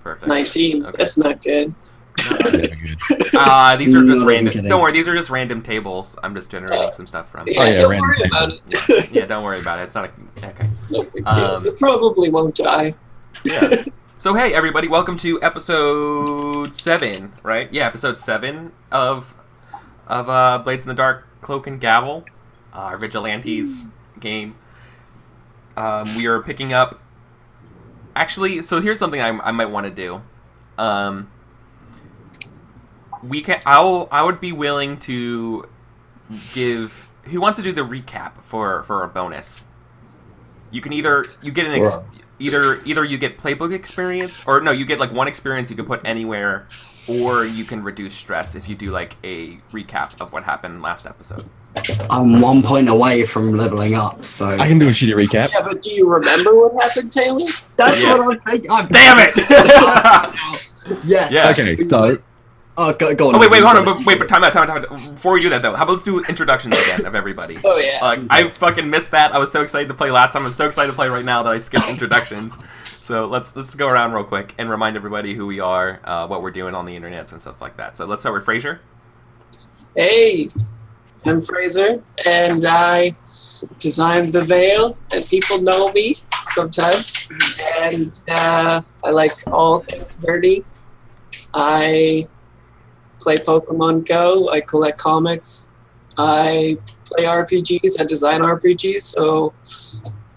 Perfect. 19. Okay. That's not good. These are just random. Don't worry, these are just random tables. I'm just generating some stuff from. Yeah, don't worry about it. Yeah, don't worry about it. It's not okay. No big deal. It probably won't die. Yeah. So hey everybody, welcome to episode 7, right? Yeah, episode 7 of Blades in the Dark, Cloak and Gavel, our Vigilantes game. We are picking up. Actually, so here's something I might want to do. I would be willing to give. Who wants to do the recap for a bonus? You can either you get an either you get playbook experience, or no, you get like one experience you can put anywhere, or you can reduce stress if you do like a recap of what happened last episode. I'm 1 point away from leveling up, so I can do a shitty recap. Yeah, but do you remember what happened, Taylor? That's what I'm thinking. Damn it! Yes. Yeah. Okay, so go on. Oh wait, hold on, but time out. Before we do that though, how about let's do introductions again of everybody? Oh yeah. I fucking missed that. I was so excited to play last time. I'm so excited to play right now that I skipped introductions. So let's go around real quick and remind everybody who we are, what we're doing on the internet and stuff like that. So let's start with Frasure. Hey, I'm Frasure, and I designed the Veil, and people know me sometimes. And I like all things nerdy. I play Pokemon Go, I collect comics, I play RPGs, I design RPGs, so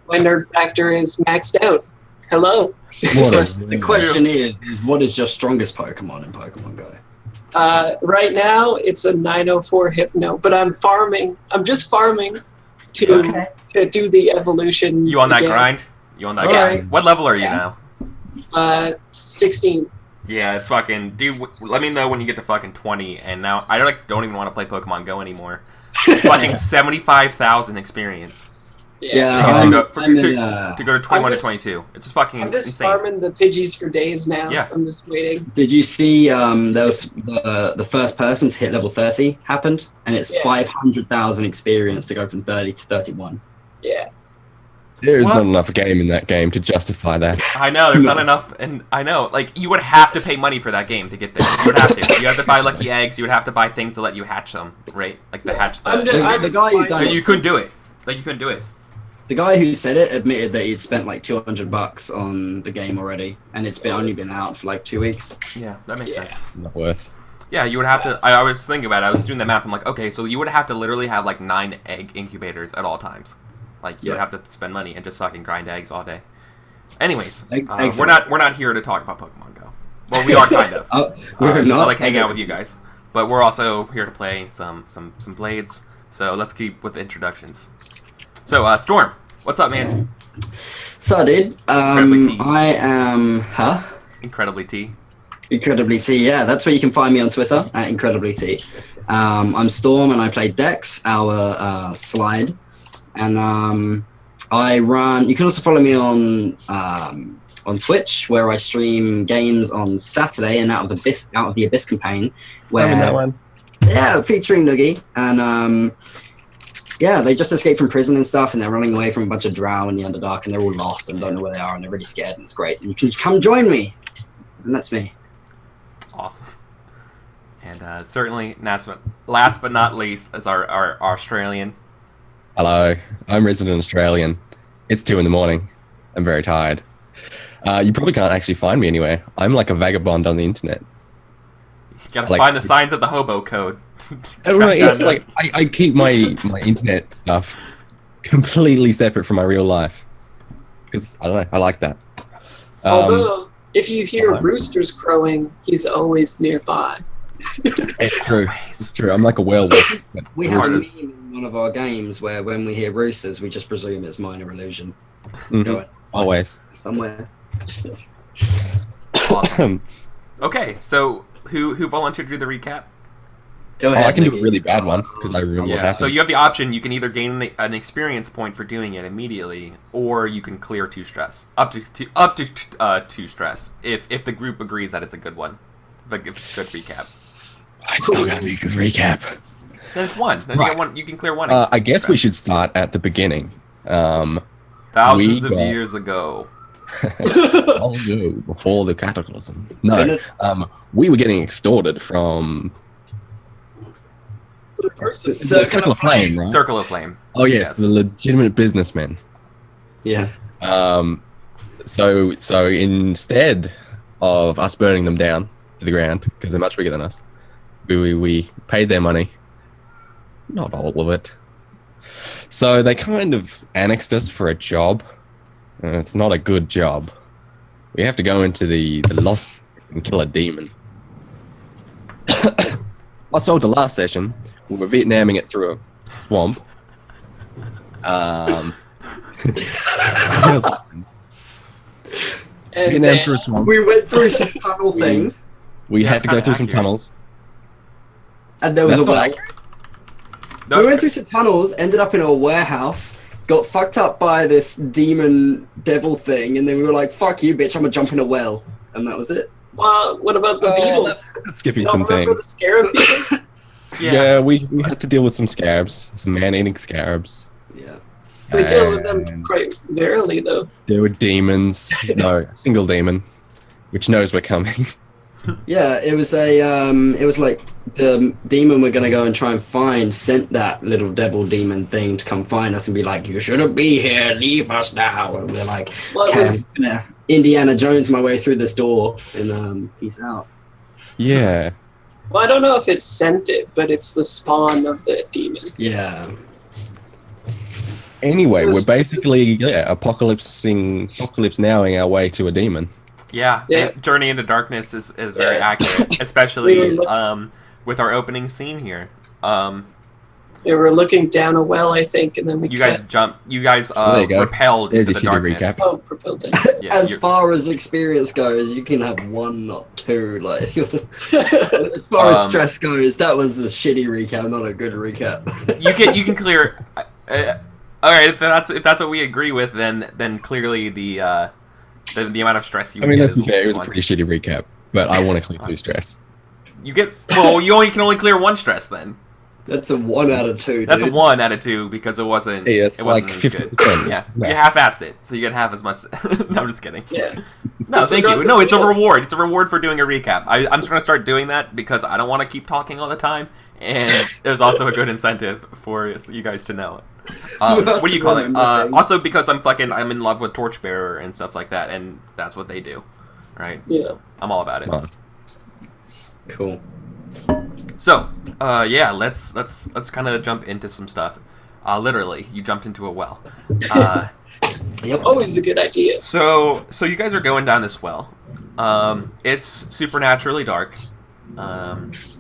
my nerd factor is maxed out. Hello. The question is, what is your strongest Pokemon in Pokemon Go? Right now, it's a 904 Hypno, but I'm just farming to do the evolution. You on that grind? You on that grind? Right. What level are you now? 16. Yeah, fucking dude. Let me know when you get to fucking 20. And now I don't even want to play Pokemon Go anymore. It's fucking 75,000 experience. Yeah. To go to 21 to 22. It's just fucking I'm just insane. farming the Pidgeys for days now. Yeah. I'm just waiting. Did you see there was the first person to hit level 30 happened, and it's 500,000 experience to go from 30 to 31. Yeah. there is not enough game in that game to justify that. I know, there's not enough, and I know, like, you would have to pay money for that game to get there. You would have to. You have to buy lucky eggs, you would have to buy things to let you hatch them, right? Like, the hatch the guy who done you couldn't do it. Like, you couldn't do it. The guy who said it admitted that he'd spent like $200 on the game already, and it's only been out for like 2 weeks. Yeah, that makes sense. Not worth. Yeah, you would have to. I was thinking about it. I was doing the math. I'm like, okay, so you would have to literally have like 9 egg incubators at all times. Like, you would have to spend money and just fucking grind eggs all day. Anyways, we're not here to talk about Pokemon Go. Well, we are kind of. We're not like hang out with you guys, but we're also here to play some Blades. So let's keep with the introductions. So, Storm, what's up, man? So, dude, I am, Incredibly T. Incredibly T, yeah, that's where you can find me on Twitter, at Incredibly T. I'm Storm, and I play Dex, our slide. And I run, you can also follow me on Twitch, where I stream games on Saturday, and out of the Abyss campaign, where, I'm in that one. Yeah, featuring Noogie, and yeah, they just escaped from prison and stuff, and they're running away from a bunch of drow in the Underdark, and they're all lost and don't know where they are, and they're really scared, and it's great. And you can come join me, and that's me. Awesome. And certainly, last but not least, is our Australian. Hello, I'm resident Australian. It's 2 in the morning. I'm very tired. You probably can't actually find me anywhere. I'm like a vagabond on the internet. You gotta find the signs of the hobo code. Right, it's like I keep my internet stuff completely separate from my real life. Because, I don't know, I like that. Although, if you hear roosters crowing, he's always nearby. It's true. It's true. I'm like a werewolf. We have a meme in one of our games where when we hear roosters, we just presume it's minor illusion. Mm-hmm. Always. Somewhere. Awesome. Okay, so who volunteered to do the recap? Go ahead. I can do a really bad one because I remember what happened. So you have the option. You can either gain an experience point for doing it immediately, or you can clear 2 stress, up to 2 stress, if the group agrees that it's a good one, like if it's a good recap. It's not going to be a good recap. Then it's 1. Then you can clear 1. I guess we should start at the beginning. Thousands of years ago. Long ago, before the cataclysm. No, we were getting extorted from Person. Circle of Flame, right? Circle of Flame. Oh yes, the legitimate businessmen. Yeah. So instead of us burning them down to the ground because they're much bigger than us, we paid their money. Not all of it. So they kind of annexed us for a job. It's not a good job. We have to go into the lost and kill a demon. I told the last session we were Vietnaming it through a swamp. Vietnam through a swamp. We went through some tunnel things, We Yeah, had it's to go kinda through some accurate. tunnels. and there was That's a not well. accurate. We went through some tunnels, ended up in a warehouse, got fucked up by this demon devil thing, and then we were like, "Fuck you, bitch! I'm gonna jump in a well," and that was it. Well, what about the beetles? That's skipping You don't some remember the things. scarab people? Yeah, we had to deal with some scarabs, some man-eating scarabs. Yeah. We deal with them And quite rarely, though. there were demons. No, a single demon, which knows we're coming. Yeah, it was like the demon we're gonna go and try and find sent that little devil demon thing to come find us and be like, "You shouldn't be here, leave us now." And we're like, Well, it "Okay, was, I'm gonna Indiana Jones my way through this door and peace out." Yeah. well, I don't know if it's sent it, but it's the spawn of the demon. Yeah. Anyway, It was- we're basically apocalypse nowing our way to a demon. Yeah, Yeah. and Journey into Darkness is very Yeah. accurate, especially We were with our opening scene here. We were looking down a well, I think, and then we You guys there you go. repelled There's into the your shitty darkness. recap. Oh, propelled it. Yeah, As you're- far as experience goes, you can have one, not two. Like, as far as stress goes, that was the shitty recap, not a good recap. you can clear. All right, if that's what we agree with, then clearly the amount of stress you. I mean, get let's be is fair, it was a one. pretty shitty recap, but I want to clear 2 stress. You get you can only clear 1 stress then. That's a 1 out of 2. That's a dude. 1 out of 2 because it wasn't. Yeah, it's it wasn't like as good. 50%. Yeah, Yeah. you half-assed it, so you get half as much. No, I'm just kidding. Yeah. No, You thank forgot you. the No, it's a wheels. reward. It's a reward for doing a recap. I'm just gonna start doing that because I don't want to keep talking all the time, and there's also a good incentive for you guys to know. What do you call it? Also because I'm in love with Torchbearer and stuff like that, and that's what they do, right? Yeah. So I'm all about it. Smart. Cool. So, yeah, let's kind of jump into some stuff. Literally, you jumped into a well. Yep. Always a good idea. So you guys are going down this well. It's supernaturally dark.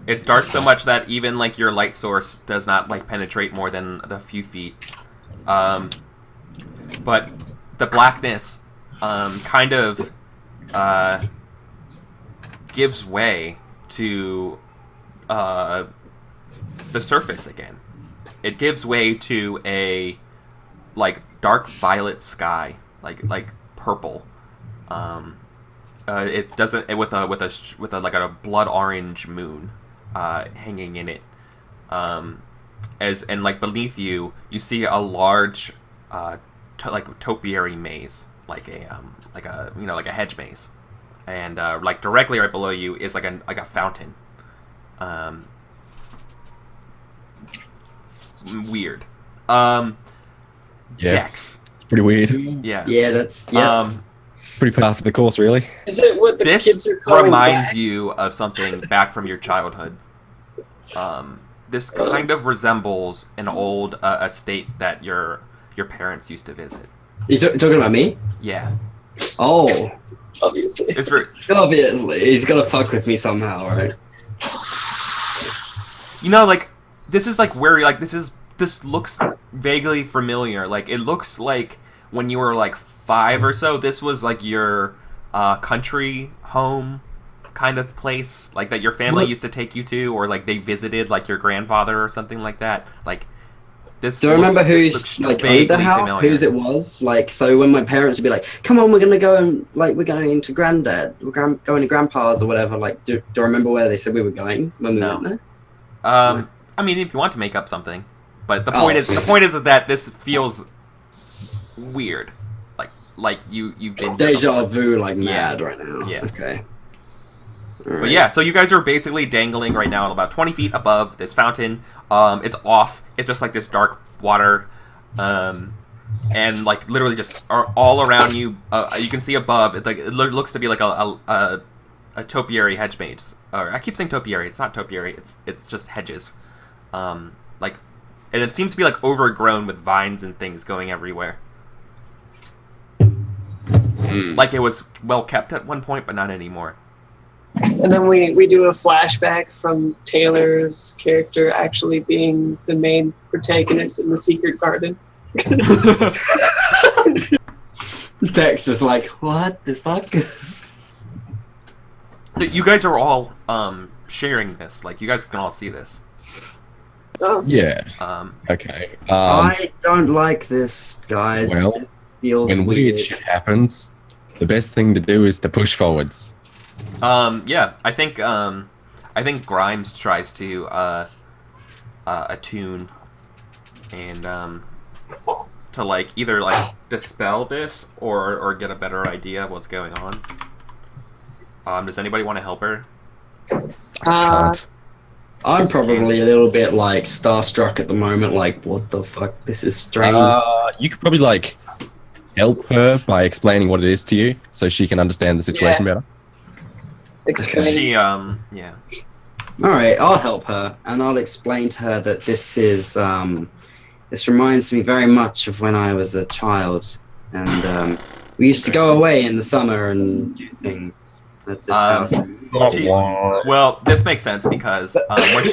It's dark so much that even like your light source does not like penetrate more than a few feet. But the blackness kind of gives way to the surface again. It gives way to a like dark violet sky, like purple. It doesn't with a like a blood orange moon hanging in it. And like beneath you see a large like topiary maze, like a hedge maze, and like directly right below you is like a fountain. It's weird. Yeah, Dex. it's pretty weird. Yeah. Yeah, that's yeah. Pretty par for the course, really. Is it what the This kids are calling reminds back? you of something back from your childhood. This kind of resembles an old estate that your parents used to visit. You talking about me? Yeah, Oh, Obviously. it's very, obviously, he's gonna fuck with me somehow, right? like this is like where like this looks vaguely familiar. Like it looks like when you were like 5 or so. This was like your country home kind of place, like that your family What? used to take you to, or like they visited like your grandfather or something like that. Like this. Do I remember looks who's like owned the house? familiar. Whose it was? Like, so when my parents would be like, "Come on, we're gonna go and like we're going to granddad, we're going to grandpa's or whatever." Like, do I remember where they said we were going when we No. went there? I mean, if you want to make up something, but the Oh. point is that this feels weird. Like like you've been Deja vu like Yeah. mad right now. Yeah. Okay. But yeah, so you guys are basically dangling right now about 20 feet above this fountain. It's off. It's just like this dark water. And like literally just are all around you. You can see above. It looks to be like a topiary hedge maze. Or I keep saying topiary. It's not topiary. It's just hedges. Like, and it seems to be like overgrown with vines and things going everywhere. Like it was well kept at one point, but not anymore. And then we do a flashback from Taylor's character actually being the main protagonist in the secret garden. Dex is like, what the fuck? You guys are all sharing this. Like you guys can all see this. Oh. Yeah. Okay. I don't like this, guys. Well, It feels when weird shit happens, the best thing to do is to push forwards. Yeah, I think Grimes tries to attune and to like either like dispel this or get a better idea of what's going on. Does anybody want to help her? Can't. I'm probably a little bit like starstruck at the moment. Like, what the fuck? This is strange. You could probably like help her by explaining what it is to you, so she can understand the situation better. Explain. She yeah. All right, I'll help her, and I'll explain to her that this is. This reminds me very much of when I was a child, and we used to go away in the summer and do things at this house. Well, this makes sense because what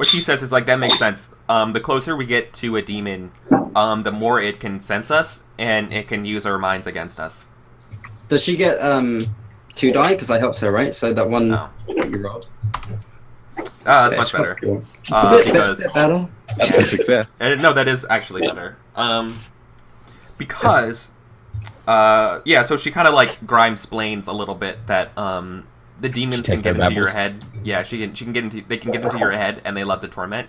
she says is like that makes sense. The closer we get to a demon, the more it can sense us and it can use our minds against us. Does she get 2 die? Because I helped her, right? So that one No. you rolled. That's much better. Because better. That's a success. no, that is actually better. Because yeah, so she kind of like Grimes-splains a little bit that the demons can get into your head. Yeah, they can get into your head and they love to torment.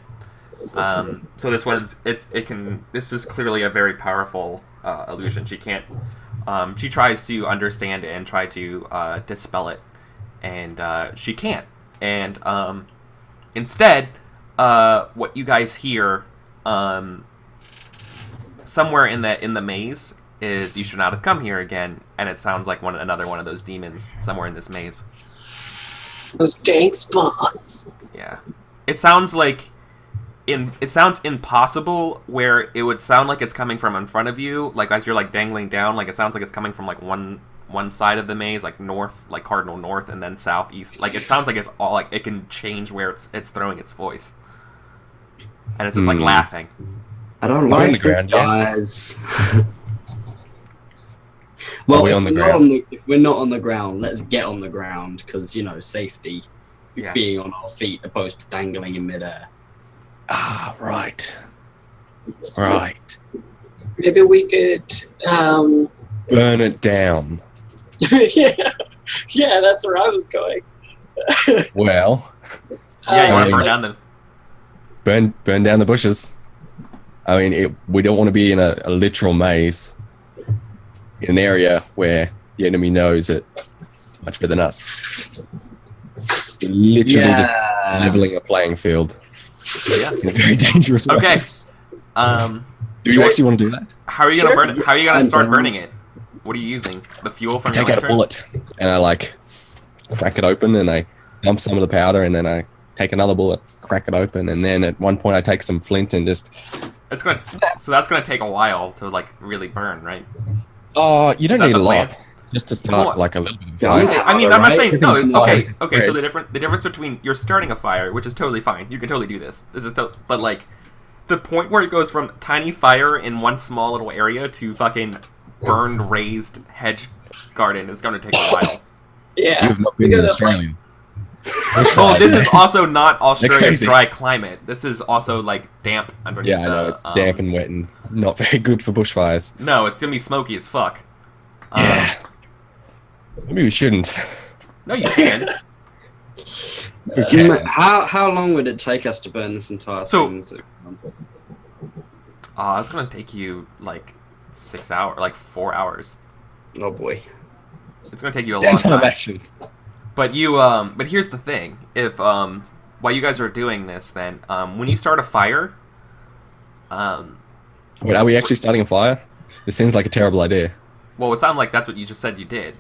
So this one's this is clearly a very powerful illusion. She can't she tries to understand it and try to dispel it, and she can't. And instead, what you guys hear somewhere in the maze is "You should not have come here again," and it sounds like another one of those demons somewhere in this maze. Those dank spots. Yeah, it sounds like it sounds impossible where it would sound like it's coming from in front of you, like as you're like dangling down. Like it sounds like it's coming from like one side of the maze, like north, like cardinal north, and then southeast. Like it sounds like it's all like it can change where it's throwing its voice, and it's just like laughing. I don't We're on like the this, ground, yeah. guys. Well, we if on the we're ground? if we're not on the ground, let's get on the ground because safety, Yeah. being on our feet opposed to dangling in midair. Ah, right. Right. Maybe we could. Burn it down. yeah, that's where I was going. Well, Yeah, you want to Um, burn down the. burn down the bushes. I mean, we don't want to be in a literal maze. In an area where the enemy knows it much better than us. We're literally just leveling a playing field Yeah. in a very dangerous way. Okay. Do you actually want to do that? How are you gonna Sure. burn it? How are you gonna I'm start down. burning it? What are you using? The fuel from your Take out a lantern? bullet and I like crack it open and I dump some of the powder and then I take another bullet, crack it open, and then at one point I take some flint and just. It's gonna. So that's gonna take a while to like really burn, right? Oh, you don't that need the a lot. plan? Just to start Well, like a little bit of Yeah, fire. I mean, I'm not Right? saying no. No, Okay, it's okay. So spreads. the difference between you're starting a fire, which is totally fine. You can totally do this. This is but like the point where it goes from tiny fire in one small little area to fucking burned raised hedge garden is going to take a while. You Yeah. have not We been in gotta Australia. Oh, this is also not Australia's crazy. dry climate. This is also like damp underneath. Yeah, I know it's damp and wet and not very good for bushfires. No, it's gonna be smoky as fuck. Yeah. Maybe we shouldn't. No, you can. We can. How long would it take us to burn this entire So- thing? To... It's gonna take you like 6 hours, like 4 hours. Oh boy. It's gonna take you a Damn long ton of time. actions. But you, but here's the thing: if while you guys are doing this, then when you start a fire, Wait, are we actually starting a fire? This seems like a terrible idea. well, it sounded like that's what you just said you did.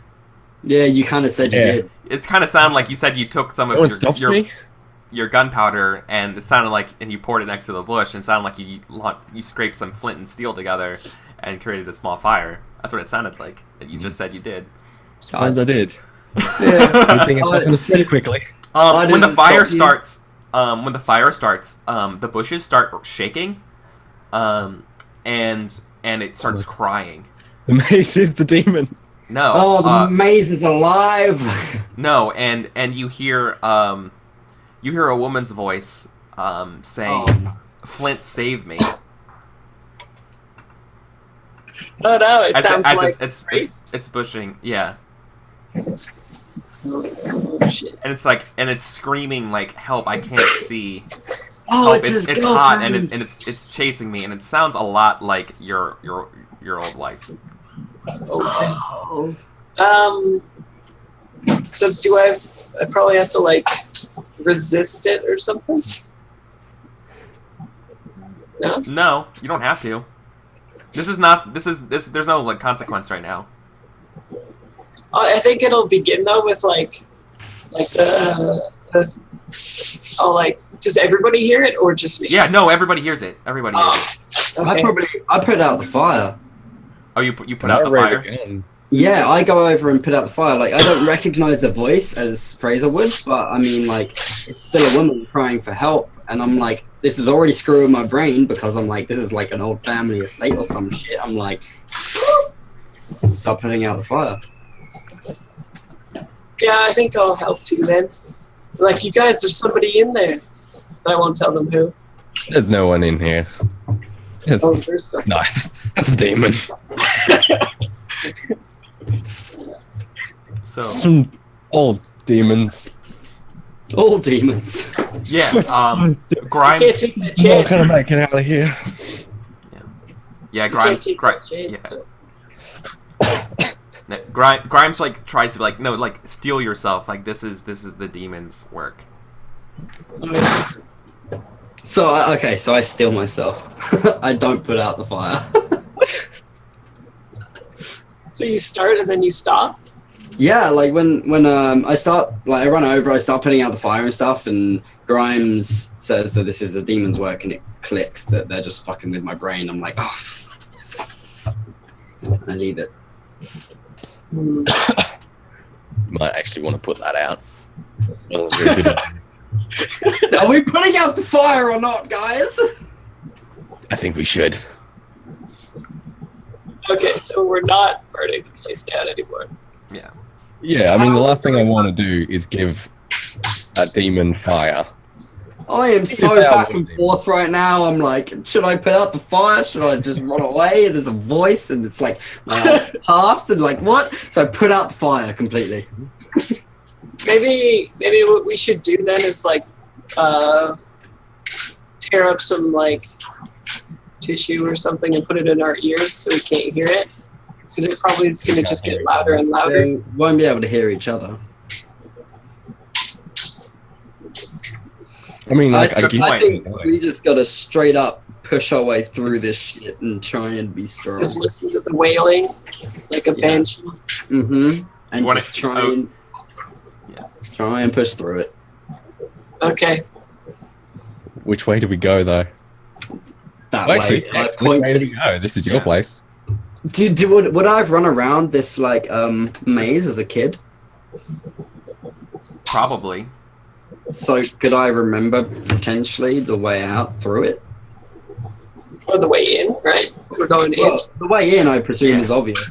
Yeah, you kind of said you Yeah. did. It's kind of sounded like you said you took some No of one stops me. your gunpowder, and it sounded like, and you poured it next to the bush, and it sounded like you scraped some flint and steel together and created a small fire. That's what it sounded like. That you just said you did. Suppose I did. Yeah. Good thing it happens pretty quickly. When the didn't fire stop starts, the bushes start shaking, and it starts crying. The maze is the demon. No. Oh, the maze is alive. No, and you hear a woman's voice saying, Oh, no. "Flint, save me." Oh no, it As, sounds as like it's bushing, yeah, Oh, shit. and it's like, and it's screaming like, "Help! I can't see." Oh, Help! it's his It's hot, and girlfriend. it's chasing me, and it sounds a lot like your old life. Oh, so I probably have to like resist it or something? No? No, you don't have to. There's no like consequence right now. I think it'll begin though with like does everybody hear it or just me? Yeah, no, everybody hears it. Everybody hears it. Okay. I put out the fire. Oh, you put out the fire. Yeah, I go over and put out the fire. Like, I don't recognize the voice as Fraser would, but I mean, like, it's still a woman crying for help, and I'm like, this is already screwing my brain because I'm like, this is like an old family estate or some shit. I'm like, start putting out the fire. Yeah, I think I'll help too then. Like, you guys, there's somebody in there. I won't tell them who. There's no one in here. There's, Oh, there's some. no, that's a demon. So Some old demons. All demons. yeah, I can't Grimes. take that Not chance. gonna make it out of here. Yeah, I can't Grimes. take that chance. Yeah. No, Grimes like tries to like no like steel yourself. Like this is the demon's work. So, okay, so I steal myself. I don't put out the fire. So you start and then you stop? Yeah, like when I start, like I run over, I start putting out the fire and stuff, and Grimes says that this is the demon's work, and it clicks that they're just fucking with my brain. I'm like, oh, I leave it. Might actually want to put that out. Wasn't a very good idea. Are we putting out the fire or not, guys? I think we should. Okay, so we're not burning the place down anymore. Yeah. Yeah, I mean, the last thing I want to do is give a demon fire. I am so Yeah, back and forth right now. I'm like, should I put out the fire? Should I just run away? There's a voice, and it's like, past, and like, what? So I put out the fire completely. Maybe what we should do then is like tear up some like tissue or something and put it in our ears so we can't hear it. Because it probably is going to just get louder and louder. They won't be able to hear each other. I mean, like, That's a good I point. think we just gotta straight up push our way through this shit and try and be strong. Just listen to the wailing like a banshee. Mm-hmm. And You wanna- just try and push through it. Okay. which way do we go, though? That Well, actually, way. I which point way do to, we go? This is your Yeah. place. would I have run around this like maze as a kid? Probably. So could I remember potentially the way out through it? Or the way in, right? We're going in. Well, the way in, I presume, Yes. is obvious.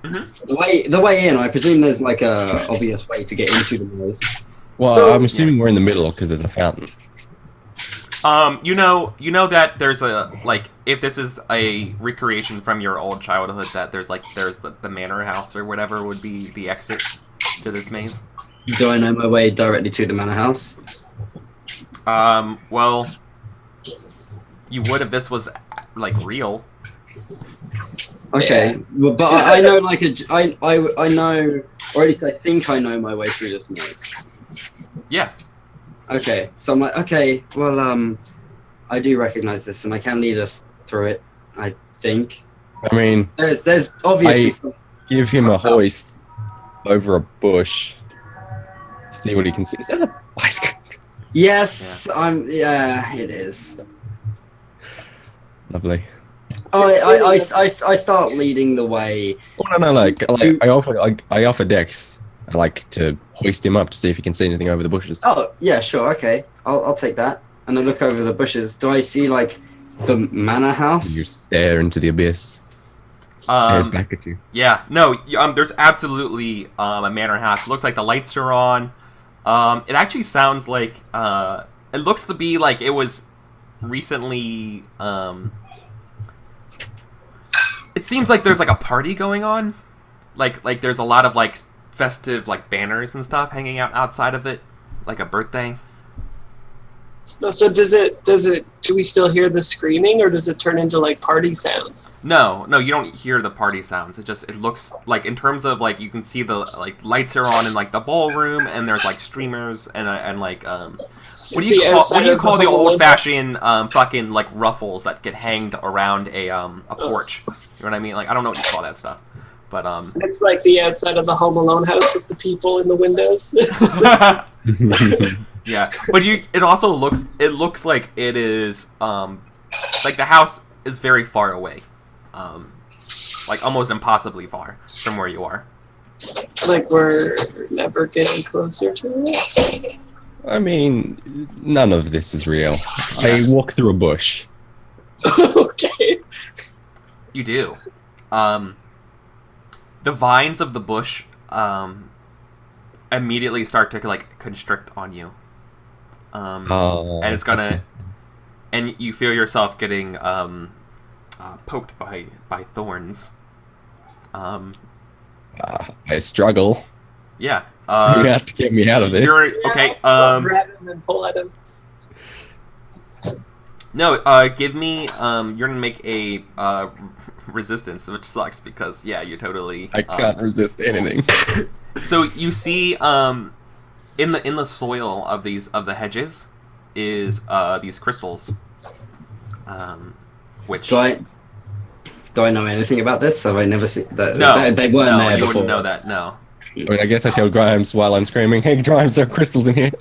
Mhm. The way in, I presume there's like a obvious way to get into the maze. Well, So- I'm assuming we're in the middle because there's a fountain. You know that there's a like if this is a recreation from your old childhood that there's the manor house or whatever would be the exit to this maze. Do I know my way directly to the manor house? Well, you would if this was like real. Okay, but I know like I know, or at least I think I know my way through this maze. Yeah. Okay, so I'm like, okay, well, I do recognize this, and I can lead us through it. I think. I mean, There's obviously some. give him a hoist over a bush. See what he can see. Is that a ice cream? Yes, yeah, it is. Lovely. Oh, I start leading the way. Oh no, like I offer Dex. I like to hoist him up to see if he can see anything over the bushes. Oh yeah, sure, okay, I'll take that. And I look over the bushes. Do I see like the manor house? You stare into the abyss. Stares back at you. Yeah, no, there's absolutely a manor house. It looks like the lights are on. It actually sounds like it looks to be like it was recently. It seems like there's like a party going on, like there's a lot of like festive like banners and stuff hanging out outside of it, like a birthday. So do we still hear the screaming, or does it turn into like party sounds? No, you don't hear the party sounds. It looks like, in terms of like, you can see the like lights are on in like the ballroom, and there's like streamers and like what do you call the old fashioned fucking like ruffles that get hanged around a porch? You know what I mean? Like, I don't know what you call that stuff, but it's like the outside of the Home Alone house with the people in the windows. Yeah, but it also looks like it is like the house is very far away, like almost impossibly far from where you are. Like we're never getting closer to it. I mean, none of this is real. I walk through a bush. Okay. You do. The vines of the bush immediately start to like constrict on you. And it's gonna, and you feel yourself getting poked by thorns. I struggle. Yeah. You have to get me out of this. Okay. Grab him and pull at him. No. Give me. You're gonna make a resistance, which sucks because you totally. I can't resist anything. So you see, in the soil of the hedges is these crystals. Which Do I know anything about this? Have I never seen that? No, they weren't there you before. wouldn't know that. No. I mean, I guess I tell Grimes while I'm screaming, "Hey, Grimes, there are crystals in here."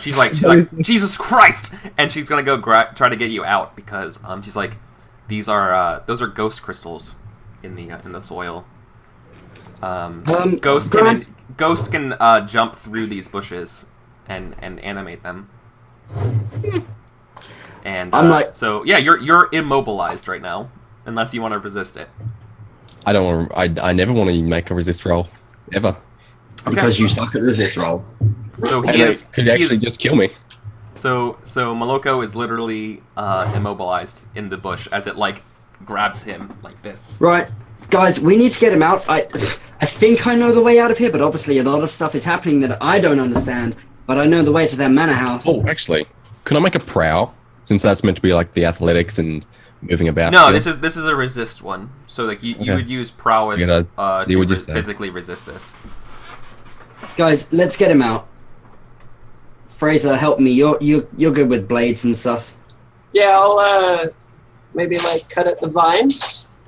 She's like, Jesus Christ, and she's gonna go try to get you out because she's like, those are ghost crystals in the soil. Ghosts can jump through these bushes and animate them. And I'm like, so yeah, you're immobilized right now unless you want to resist it. I don't want. I never want to make a resist roll, ever. Okay. because you suck at resist rolls. So And it could actually just kill me. So Moloko is literally immobilized in the bush as it like grabs him like this. Right, guys, we need to get him out. I think I know the way out of here, but obviously a lot of stuff is happening that I don't understand. But I know the way to their manor house. Oh, actually, can I make a prow? Since that's meant to be like the athletics and moving about. No, skill. this is a resist one. So like you would use prowess to physically resist this. Guys, let's get him out. Fraser, help me. You're good with blades and stuff. Yeah, I'll maybe like cut at the vine.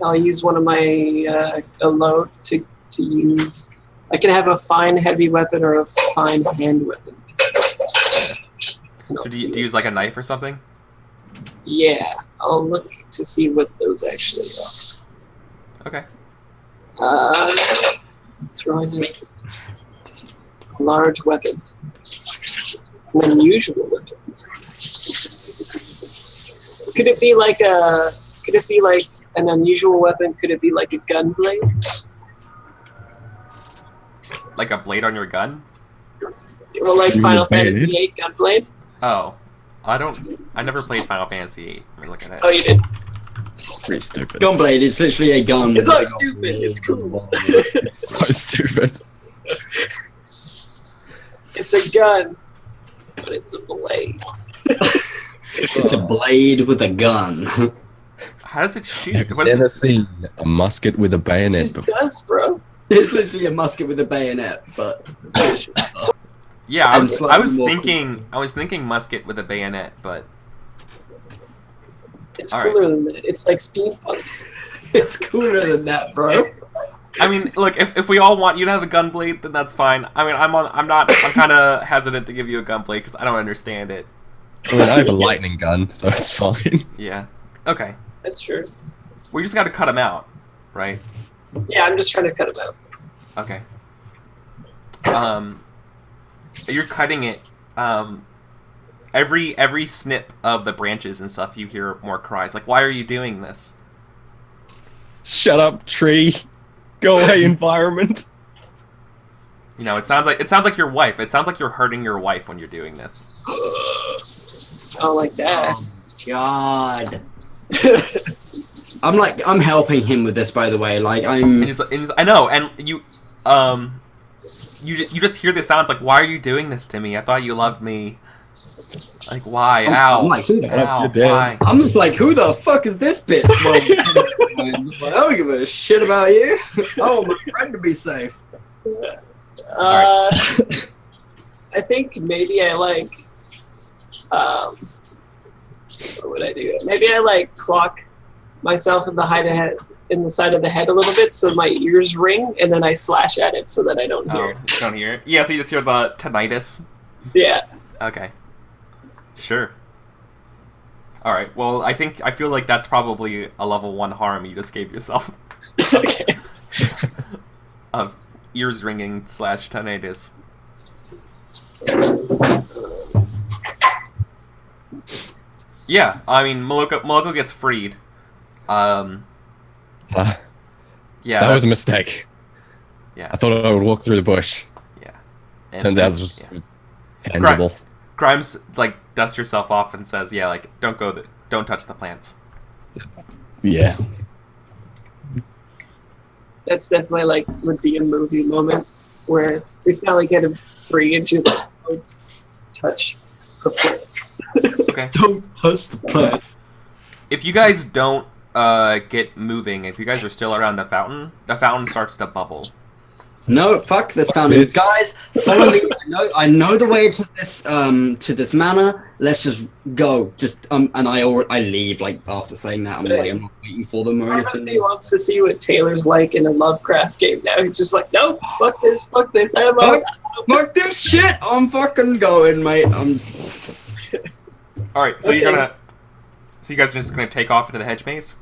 I'll use one of my a load to use. I can have a fine heavy weapon or a fine hand weapon. So do you use like a knife or something? Yeah, I'll look to see what those actually Okay. are. Throwing a large weapon. An unusual weapon. Could it be like an unusual weapon? Could it be like a gun blade? Like a blade on your gun? Well, like Final Fantasy VIII gunblade? Oh. I never played Final Fantasy VIII. Let me look at it. Oh, you did? Pretty stupid. Gunblade is literally a gun. It's not stupid, it's cool. It's so stupid. It's a gun, but it's a blade. It's a blade with a gun. How does it shoot? I've What is never it? seen a musket with a It bayonet just before. does, bro. It's literally a musket with a bayonet, but Yeah, And slightly more I was thinking musket with a bayonet, but It's All right. cooler than that. It's like steampunk. it's cooler than that, bro. I mean, look, if we all want you to have a gunblade, then that's fine. I mean, I'm kind of hesitant to give you a gunblade because I don't understand it. I mean, I have a lightning gun, so it's fine. Yeah. Okay. That's true. We just got to cut them out, right? Yeah, I'm just trying to cut it out. Okay. You're cutting it. Every snip of the branches and stuff, you hear more cries. Like, why are you doing this? Shut up, tree. Go away, environment. You know, it sounds like your wife. It sounds like you're hurting your wife when you're doing this. I don't like that. God. I'm helping him with this, by the way. Like And I know, and you just hear the sounds like, why are you doing this to me? I thought you loved me. Like, why? Ow. I'm like, who the Ow. You're dead. Why? I'm just like, who the fuck is this bitch? Well, I don't give a shit about you. I want my friend to be safe. I think maybe I like. What would I do? Maybe I like clock myself in the side of the head a little bit, so my ears ring, and then I slash at it so that I don't hear Oh, it. you don't hear it? Yeah, so you just hear the tinnitus. Yeah. Okay. Sure. Alright, well, I feel like that's probably a level 1 harm you just gave yourself. Okay. Of ears ringing / tinnitus. Yeah, I mean, Moloko gets freed. Yeah, That was a that's- mistake. Yeah, I thought I would walk through the bush. yeah. And- Turns out it yeah. was tangible. Grimes like dusts herself off and says, "Yeah, like don't touch the plants." Yeah. That's definitely like would be a movie moment where we finally get him free and just don't touch the plant. Okay. Don't touch the plants. If you guys don't get moving, if you guys are still around the fountain starts to bubble. No, fuck this fountain. This- Guys, follow me. I know the way to this manor. Let's just go. Just and I leave like after saying that. I'm not waiting for them or anything. Everybody wants to see what Taylor's like in a Lovecraft game now. He's just like, no, fuck this. Fuck this shit. I'm fucking going, mate. All right, so Okay. so you guys are just gonna take off into the hedge maze.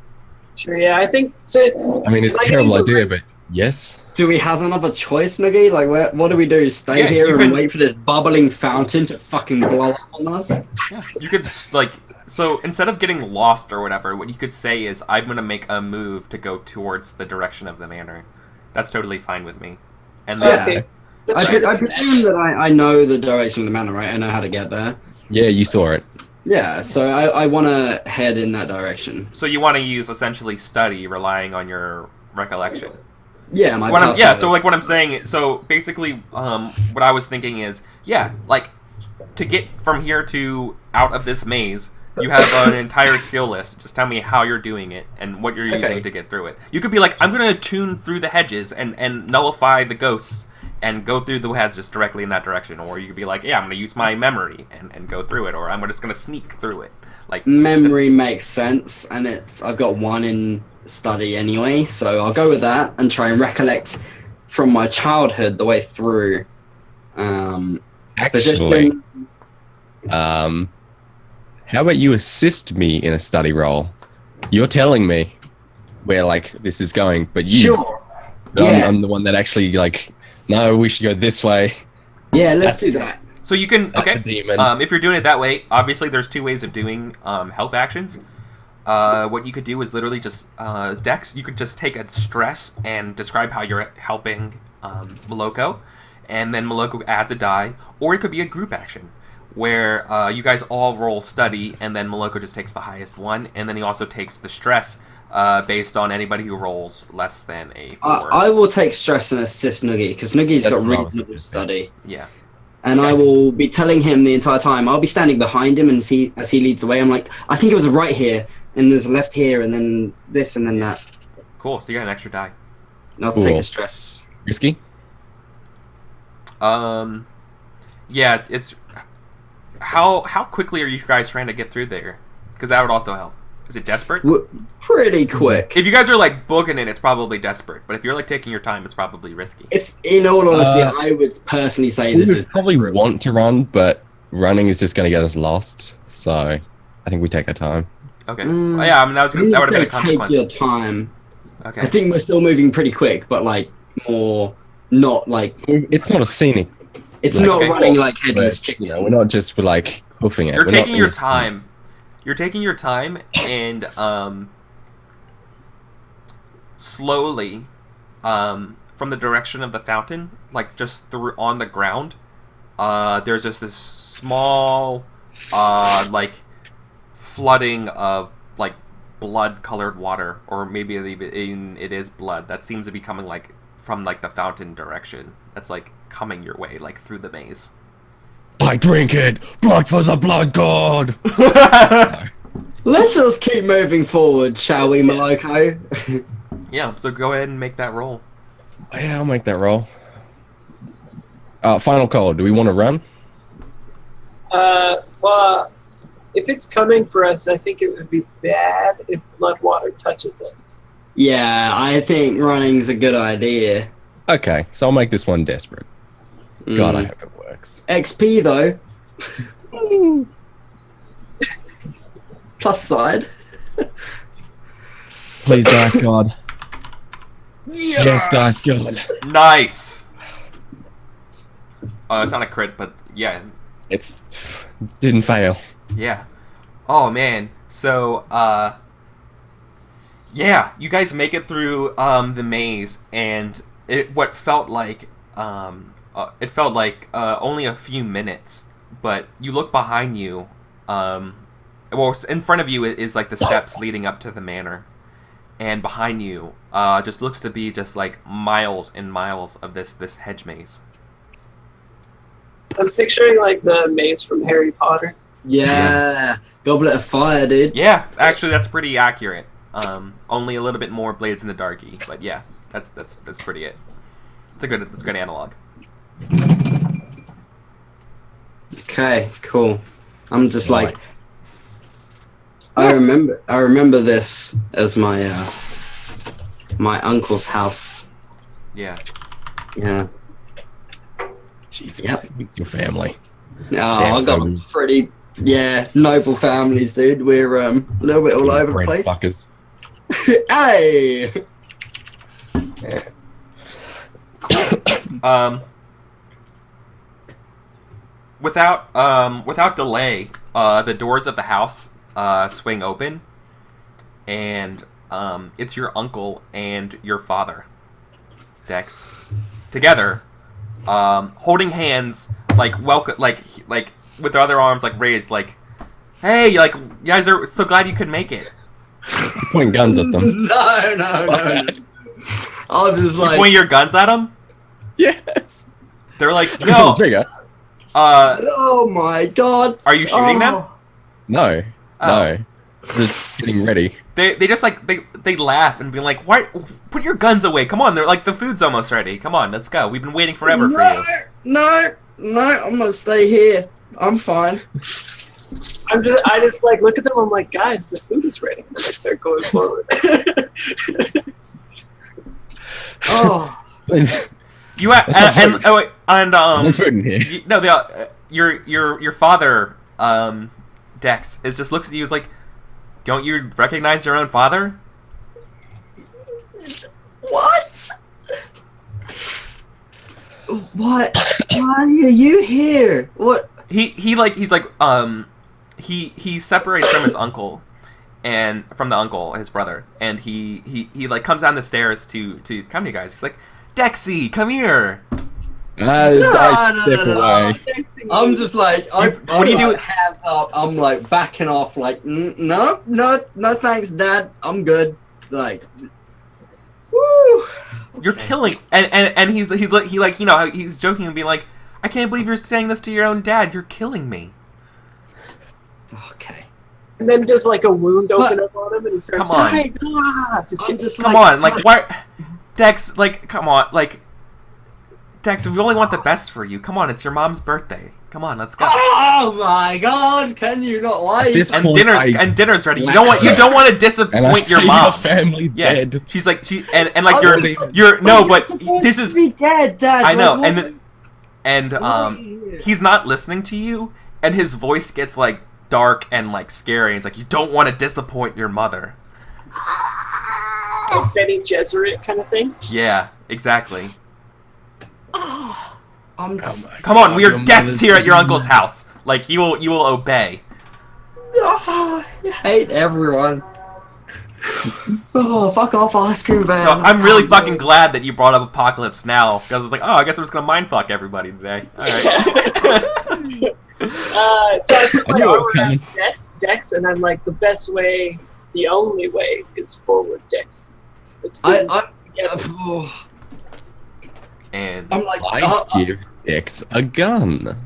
Sure, yeah, I think so. I mean, it's a Like, terrible you- idea, but yes. Do we have another choice, Noogie? Like, what do we do? Stay Yeah, here you and can- wait for this bubbling fountain to fucking blow up on us? Yeah, you could like so instead of getting lost or whatever, what you could say is, "I'm gonna make a move to go towards the direction of the manor." That's totally fine with me. And then Yeah. Okay. That's I right. presume that I know the direction of the manor, right? I know how to get there. Yeah, you saw it. Yeah, so I want to head in that direction. so you want to use essentially study, relying on your recollection. Yeah, my What I'm, past yeah, knowledge. so like what I'm saying, so basically, what I was thinking is, yeah, like to get from here to out of this maze, you have an entire skill list. Just tell me how you're doing it and what you're using Okay. to get through it. You could be like, I'm gonna tune through the hedges and nullify the ghosts and go through the hedges just directly in that direction, or you could be like, yeah, I'm gonna use my memory and go through it, or I'm just gonna sneak through it. Like Memory makes sense, and I've got one in study anyway, so I'll go with that and try and recollect from my childhood the way through. Actually, Position- how about you assist me in a study roll? You're telling me where like this is going, but you, Sure. but Yeah. I'm the one that actually like, no, we should go this way. Yeah, let's do that. So you can That's okay. a demon. If you're doing it that way, obviously there's two ways of doing help actions. What you could do is literally just Dex. You could just take a stress and describe how you're helping Moloko, and then Moloko adds a die, or it could be a group action where you guys all roll study, and then Moloko just takes the highest one, and then he also takes the stress based on anybody who rolls less than a 4. I will take stress and assist Noogie, because Noogie's That's got what I was reasonable gonna say. study. Yeah. And I will be telling him the entire time. I'll be standing behind him and as he leads the way. I'm like, I think it was right here. and there's left here, and then this, and then that. Cool. So you got an extra die. I'll Cool. take a stress. Risky. Yeah. It's how quickly are you guys trying to get through there? Because that would also help. Is it desperate? Pretty quick. If you guys are like booking it, it's probably desperate. But if you're like taking your time, it's probably risky. If in all honesty, I would personally say We this would is probably want to run, but running is just going to get us lost. So I think we take our time. Okay. Oh, yeah. I mean, that would have been a take consequence. your time. Okay. I think we're still moving pretty quick, but like more not like It's not a scenic. it's Like, not okay, running cool. like headless But, chicken. you know, we're not just like hoofing it. You're We're not taking in your a- time. You're taking your time and slowly from the direction of the fountain, like just through on the ground, there's just this small like flooding of like blood colored water, or maybe it is blood that seems to be coming like from like the fountain direction. That's like coming your way like through the maze. I drink it. Blood for the blood god. Let's just keep moving forward, shall we, Maloko? Yeah, so go ahead and make that roll. Yeah, I'll make that roll. Final call. Do we want to run? Well, if it's coming for us, I think it would be bad if blood water touches us. Yeah, I think running's a good idea. Okay, so I'll make this one desperate. God, I Mm. hope it works. XP though. Plus side. Please, Dice God. Yes, Dice God. Nice. It's not a crit, but yeah, It's didn't fail. yeah. Oh man. So yeah, you guys make it through the maze, and it felt like only a few minutes, but you look behind you. Well, in front of you is like the steps leading up to the manor, and behind you just looks to be just like miles and miles of this hedge maze. I'm picturing like the maze from Harry Potter. Yeah. Goblet of fire, dude. Yeah, actually, that's pretty accurate. Only a little bit more blades in the darky, but yeah, that's pretty it. It's a good analog. Okay, cool. I'm just Right. like I remember this as my my uncle's house. Yeah. Yeah. Jesus, Yep. it's your family. Oh, I got family. pretty noble families, dude. We're a little bit all over the Bread place. fuckers. Hey. Without delay, the doors of the house swing open, and it's your uncle and your father, Dex, together, holding hands, like welcome, like with their other arms like raised, like, hey, like you guys are so glad you could make it. Pointing guns at them. No. I'm just You like point your guns at them. Yes. They're like, Pull the no. trigger. oh my god. Are you shooting them? No. Oh. No. Just getting ready. They just like they laugh and be like, "Why? Put your guns away! Come on! They're like the food's almost ready. Come on, let's go. We've been waiting forever for you." No, I'm gonna stay here. I'm fine. I just like look at them. I'm like, guys, the food is ready. And I start going forward. Oh. You and That's not oh wait, and No food in here. your father Dex is just looks at you as like, don't you recognize your own father? What? What? Why are you here? What? He separates from his uncle and from the uncle, his brother, and he like comes down the stairs to come to you guys. He's like, Dexy, come here. I step away. I'm just like, what do you do? Hands up. I'm like backing off. Like, no, thanks, Dad. I'm good. Like, woo. You're killing, and he's like, you know, he's joking and being like, I can't believe you're saying this to your own dad. You're killing me. Okay. And then just like a wound open up on him, and he starts Come on. dying. Ah, Come on, like, why... Dex, like, come on, like... Dex, we only want the best for you. Come on, it's your mom's birthday. Come on, let's go. Oh my god, can you not wait? And dinner's ready. You don't want to disappoint your mom. Family dead. She's like and like you're no, but this is be dead, Dad. I know, and he's not listening to you, and his voice gets like dark and like scary. It's like you don't want to disappoint your mother. Like Benny Gesserit kind of thing. Yeah, exactly. I'm Come on, we are guests here at your uncle's house. Like you will obey. I hate everyone. Oh, fuck off, ice cream van. So I'm really fucking glad that you brought up Apocalypse Now, because it's like, oh, I guess I'm just gonna mindfuck everybody today. All right. So I put my armor around Dex, and I'm like, the best way, the only way, is forward, Dex. Let's do it. And I'm like, I give Dex a gun.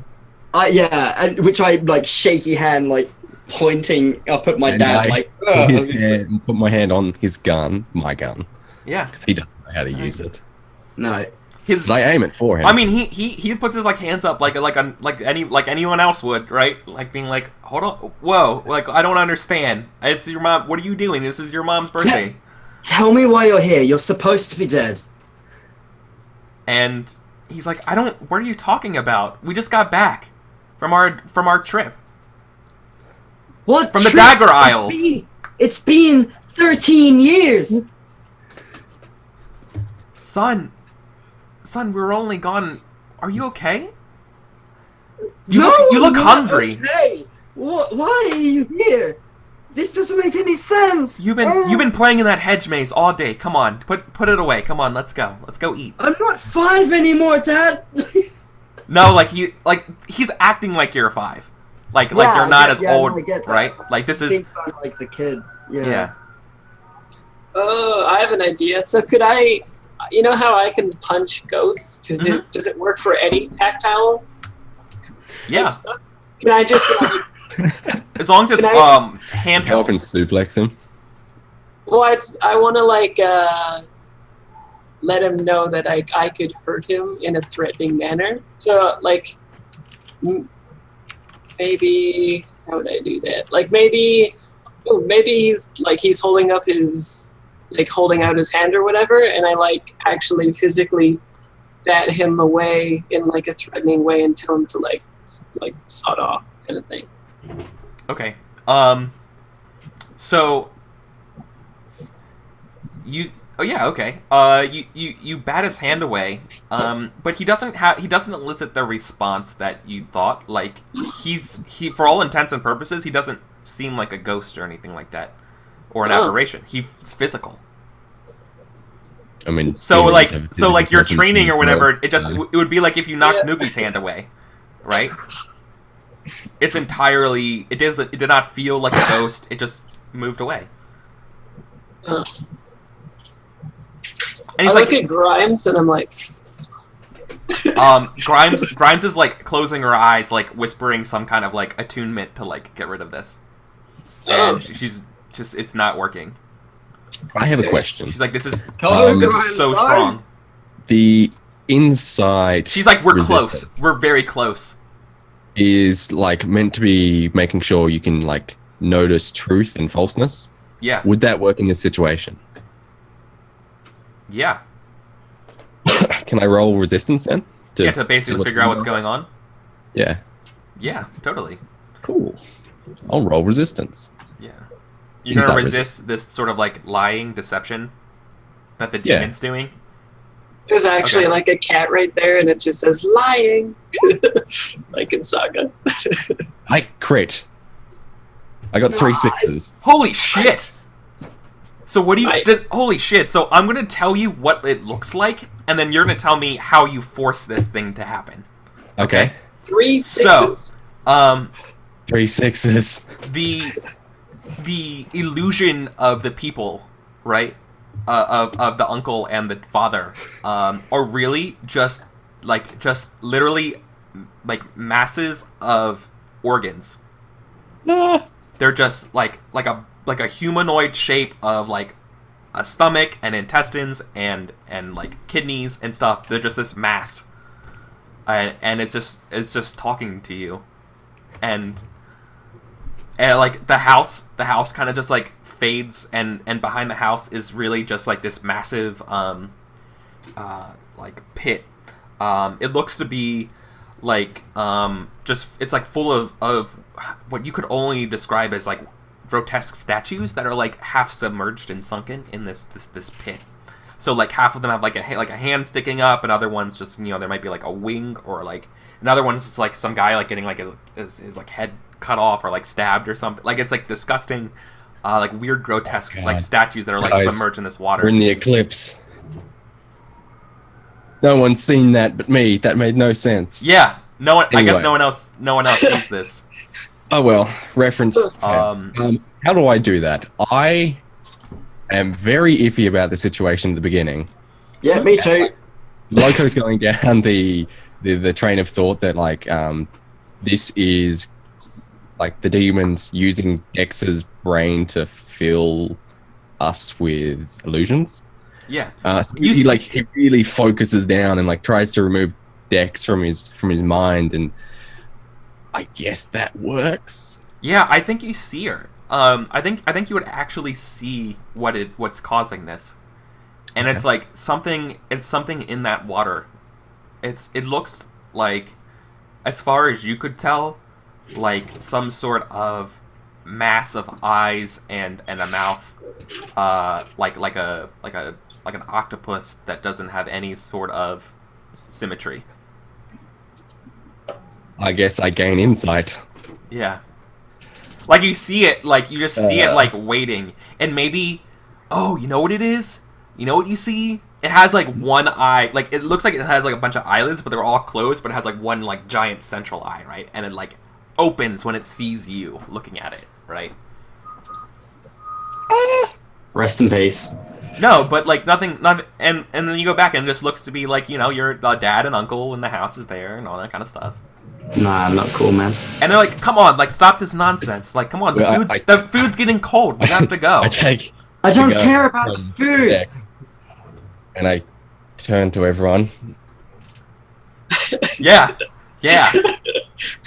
yeah, and which I like shaky hand, like pointing up at my And dad, I like. put my hand on his gun, my gun, yeah, because he doesn't know how to use it. No. his. But I aim it for him. I mean, he puts his like hands up like anyone else would, right? Like being like, hold on, whoa, like I don't understand. It's your mom. What are you doing? This is your mom's birthday. Tell me why you're here. You're supposed to be dead. And he's like, I don't. What are you talking about? We just got back from our trip. What? From the trip? Dagger Isles. It's been 13 years. Son, we were only gone. Are you okay? You look I'm not hungry. Okay. Why are you here? This doesn't make any sense. You've been playing in that hedge maze all day. Come on, put it away. Come on, let's go. Let's go eat. I'm not 5 anymore, Dad. No, he's acting like you're 5. Like you're not as old, right? Like this is like the kid. yeah. Oh, I have an idea. So could I, you know how I can punch ghosts? Mhm. Does it work for any tactile? Yeah. Stuff? Can I just like? As long as it's Can I- Help handheld. and suplex him. Well, I want to like let him know that I could hurt him in a threatening manner. So like maybe how would I do that? Like maybe he's holding up his holding out his hand or whatever, and I like actually physically bat him away in like a threatening way and tell him to like sawed off kind of thing. Okay. So you. Oh yeah. Okay. You bat his hand away. But he doesn't elicit the response that you thought. Like he for all intents and purposes, he doesn't seem like a ghost or anything like that, or an aberration. He's physical. I mean, So humans like have your physical training or whatever, presence. it would be like if you knocked Yeah. Noogie's hand away, right? It's entirely. It did not feel like a ghost. It just moved away. Uh, And I he's look like, at Grimes and I'm like, Grimes is like closing her eyes, like whispering some kind of like attunement to like get rid of this, Oh. and she's just it's not working. I have a question. She's like, this is Grimes, so sorry. strong. The inside. She's like, we're close. resistance We're very close. is like meant to be making sure you can like notice truth and falseness. Yeah, Would that work in this situation? yeah. Can I roll resistance then? To basically see what's figure out what's going going on. Yeah. Yeah, totally. Cool. I'll roll resistance. Yeah. You're gonna Inside resist this sort of like lying deception that the Yeah. demon's doing. there's actually Okay. like a cat right there, and it just says lying, like in Saga. I crit. I got 3 6s. Holy shit! So what do you? Nice. Holy shit! So I'm gonna tell you what it looks like, and then you're gonna tell me how you force this thing to happen. Okay. 3 So- 6s. 3 6s. The illusion of the people, right? Of the uncle and the father, are really just literally like masses of organs. Ah. they're just like a humanoid shape of like a stomach and intestines and like kidneys and stuff. They're just this mass, and it's just talking to you, and like the house kind of just like fades, and behind the house is really just like this massive like pit. It looks to be like just it's like full of what you could only describe as like grotesque statues that are like half submerged and sunken in this pit. So like half of them have like a hand sticking up, and other ones just, you know, there might be like a wing, or like another one's just like some guy like getting like his like head cut off or like stabbed or something. Like it's like disgusting, like weird grotesque like statues that are like submerged in this water. We're in the eclipse. No one's seen that but me. That made no sense. Yeah, no one. Anyway. I guess no one else sees this. Oh well, reference. How do I do that? I am very iffy about the situation at the beginning. Yeah, me too. Loco's going down the train of thought that like this is like the demons using Dex's brain to fill us with illusions. Yeah. So he really focuses down and like tries to remove Dex from his mind, and I guess that works. Yeah, I think you see her. I think you would actually see what's causing this, and it's like something. It's something in that water. It looks like, as far as you could tell, like some sort of mass of eyes and a mouth, like an octopus that doesn't have any sort of symmetry. I guess I gain insight. Yeah. Like you see it, like you just see it like waiting, and maybe, oh, you know what it is? You know what you see? It has like one eye, like it looks like it has like a bunch of eyelids, but they're all closed, but it has like one like giant central eye, right? And it like opens when it sees you looking at it, right? Rest in peace. No, but like nothing, and then you go back and it just looks to be like, you know, your dad and uncle and the house is there and all that kind of stuff. Nah, not cool, man. And they're like, come on, like stop this nonsense. Like, come on, the food's getting cold. We have to go. I don't care about the food. Deck, and I turn to everyone. Yeah. So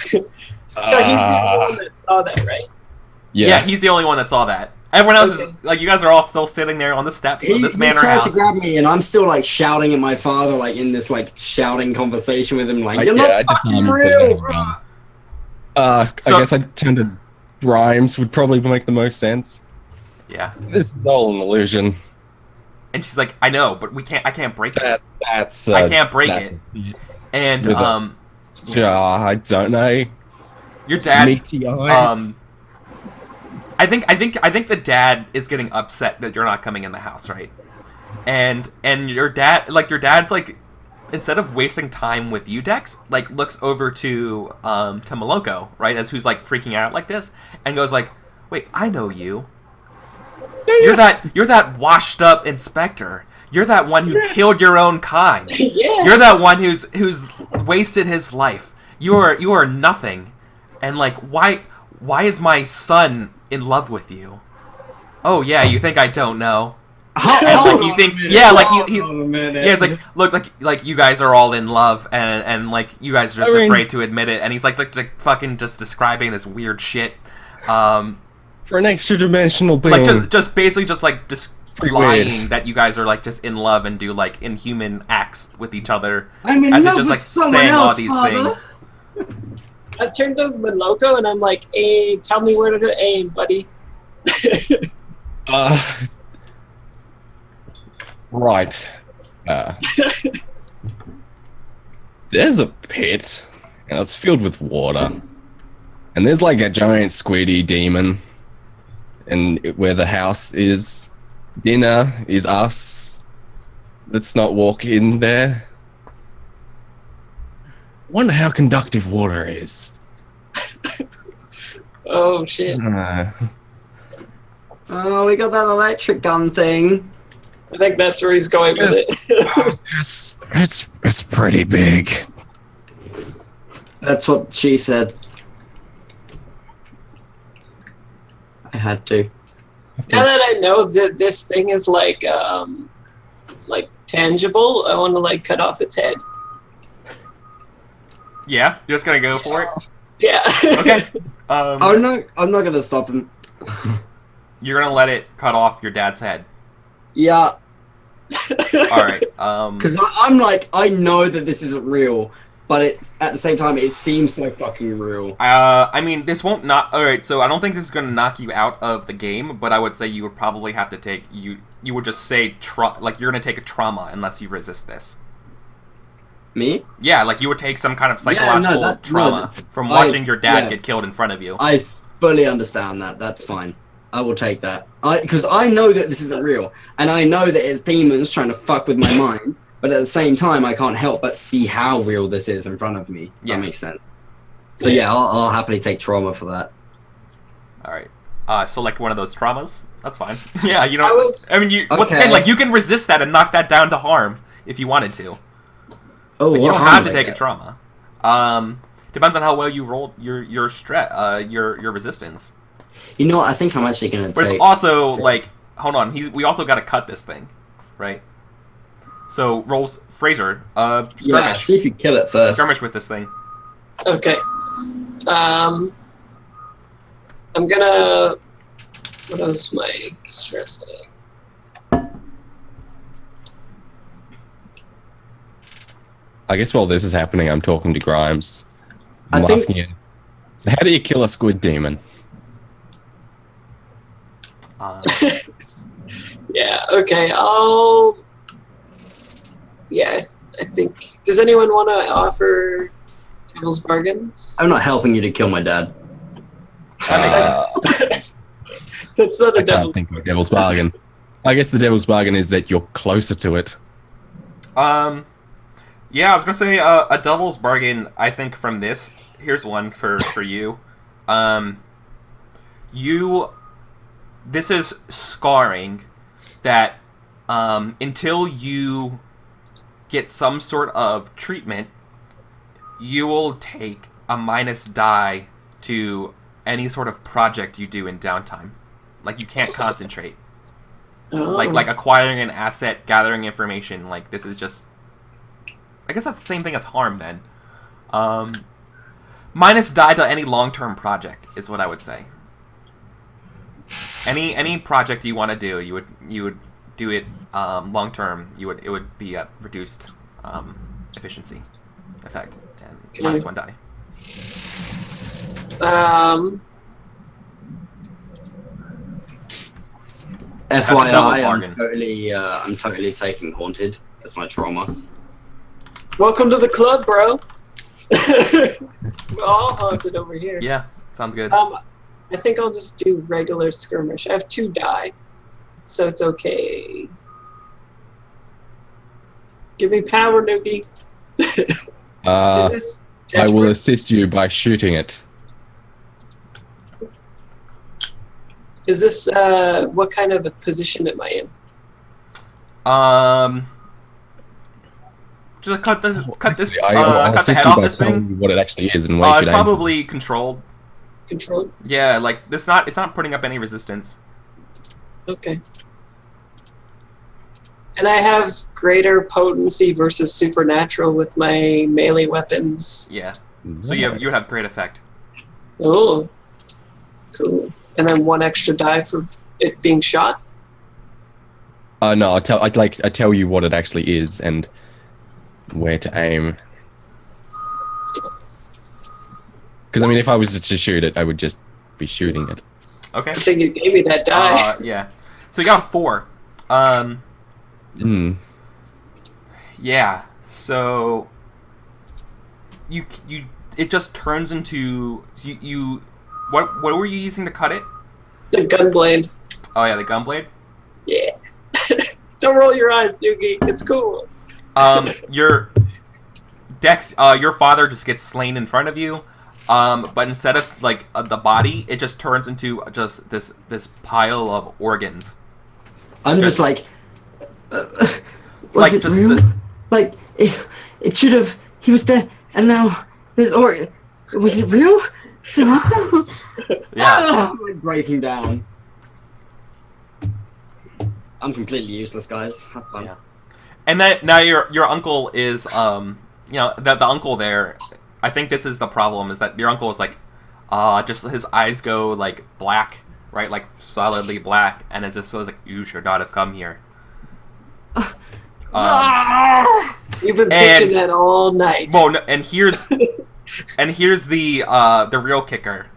he's the only one that saw that, right? Yeah, he's the only one that saw that. Everyone else is like, you guys are all still sitting there on the steps of this manor house. He tried to grab me, and I'm still like shouting at my father, like in this like shouting conversation with him, like, "You're not fucking real, bro." I guess I'd turn to Rhymes. Would probably make the most sense. Yeah. This is all an illusion. And she's like, I know, but I can't break it. I can't break it. And I don't know. Your dad. Meaty eyes. I think the dad is getting upset that you're not coming in the house, right? And your dad's like, instead of wasting time with you, Dex, like looks over to Maloko, right, as who's like freaking out like this, and goes like, wait, I know you. You're that washed up inspector. You're that one who killed your own kind. Yeah. You're that one who's wasted his life. You are nothing. And like, why is my son in love with you? Oh yeah, you think I don't know? And like he thinks, yeah, like it's like, look, like you guys are all in love, and like you guys are just afraid to admit it. And he's like fucking just describing this weird shit. For an extra dimensional being. Like just basically just like lying that you guys are like just in love and do like inhuman acts with each other. I'm in as love it just with like someone saying else, all these Father. things. I turned to Maloko and I'm like, hey, tell me where to aim, buddy. Right. There's a pit, and it's filled with water. And there's like a giant squiddy demon. And where the house is, dinner is us. Let's not walk in there. Wonder how conductive water is. Oh, shit. Oh, we got that electric gun thing. I think that's where he's going with it. It's pretty big. That's what she said. I had to. Now that I know that this thing is like tangible, I want to like cut off its head. Yeah, you're just gonna go for it. Yeah. Okay. I'm not gonna stop him. You're gonna let it cut off your dad's head. Yeah. All right. Because I'm like, I know that this isn't real, but it's at the same time, it seems so fucking real. I mean, this won't not. All right, so I don't think this is gonna knock you out of the game, but I would say you would probably have to take You would just say like you're gonna take a trauma unless you resist this. Me? Yeah, like you would take some kind of psychological trauma from watching your dad get killed in front of you. I fully understand that. That's fine. I will take that. Because I know that this isn't real, and I know that it's demons trying to fuck with my mind. But at the same time, I can't help but see how real this is in front of me. Yeah. That makes sense. So yeah, I'll happily take trauma for that. All right. Select one of those traumas. That's fine. Yeah, you know. Once again, Okay. like you can resist that and knock that down to harm if you wanted to. Oh, But you what don't harm have did to I take a get? trauma. Depends on how well you rolled your resistance. You know what? I think I'm actually gonna But take. it's also like, hold on, we also got to cut this thing, right? So rolls Frasure, skirmish. Yeah, see if you kill it first. Skirmish with this thing. Okay. I'm gonna. What was my stress? I guess while this is happening, I'm talking to Grimes. I'm I think- asking him, so how do you kill a squid demon? Yeah. Okay. Yeah. I think. Does anyone want to offer devil's bargains? I'm not helping you to kill my dad. That makes sense. That's not a I can't devil's. think of a devil's bargain. I guess the devil's bargain is that you're closer to it. Yeah, I was gonna say a devil's bargain. I think from this, here's one for you. This is scarring that until you get some sort of treatment, you will take a minus die to any sort of project you do in downtime. Like you can't concentrate. Oh. Like acquiring an asset, gathering information. Like this is just. I guess that's the same thing as harm then. Minus die to any long-term project is what I would say. Any project you want to do, you would do it long-term. It would be at reduced efficiency effect and Okay. minus one die. devil's FYI, bargain. I'm totally taking haunted. That's my trauma. Welcome to the club, bro. We're all haunted over here. Yeah, sounds good. I think I'll just do regular skirmish. I have 2 die, so it's okay. Give me power, noogie. Is this I will desperate? assist you by shooting it. Is this what kind of a position am I in? Just cut this. Cut the I'll head assist you off by this telling thing. you what it actually is and where you It's should aim. probably controlled. Control. Yeah, like it's not putting up any resistance. Okay. And I have greater potency versus supernatural with my melee weapons. Yeah. So you would have great effect. Oh, cool. And then 1 extra die for it being shot. No, I tell you what it actually is and where to aim. Because I mean, if I was to shoot it, I would just be shooting it. Okay. I think you gave me that die. Yeah. So you got 4. Yeah. So it just turns into you. What were you using to cut it? The gunblade. Oh yeah, the gunblade. Yeah. Don't roll your eyes, Noogie. It's cool. Your Dex, your father just gets slain in front of you. But instead of like the body, it just turns into just this pile of organs. I'm just like, was Like, it just real? the- Like, it should have. He was dead, and now there's or. Was it real? Yeah. I'm breaking down. I'm completely useless, guys. Have fun. Yeah. And then now your uncle is you know the uncle there. I think this is the problem, is that your uncle is like just his eyes go like black, right, like solidly black, and it's just so like, you should not have come here. You've been pitching that all night. Well, no, and here's the real kicker.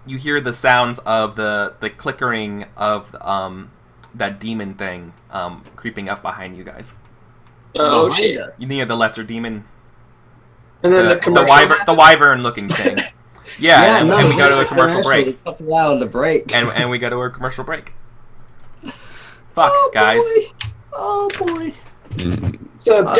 You hear the sounds of the clickering of that demon thing creeping up behind you guys. Oh shit! You think of the lesser demon, And then the commercial. the wyvern looking thing. Yeah, and we go to a commercial break. On the break. And we go to a commercial break. Fuck, guys. Oh boy. So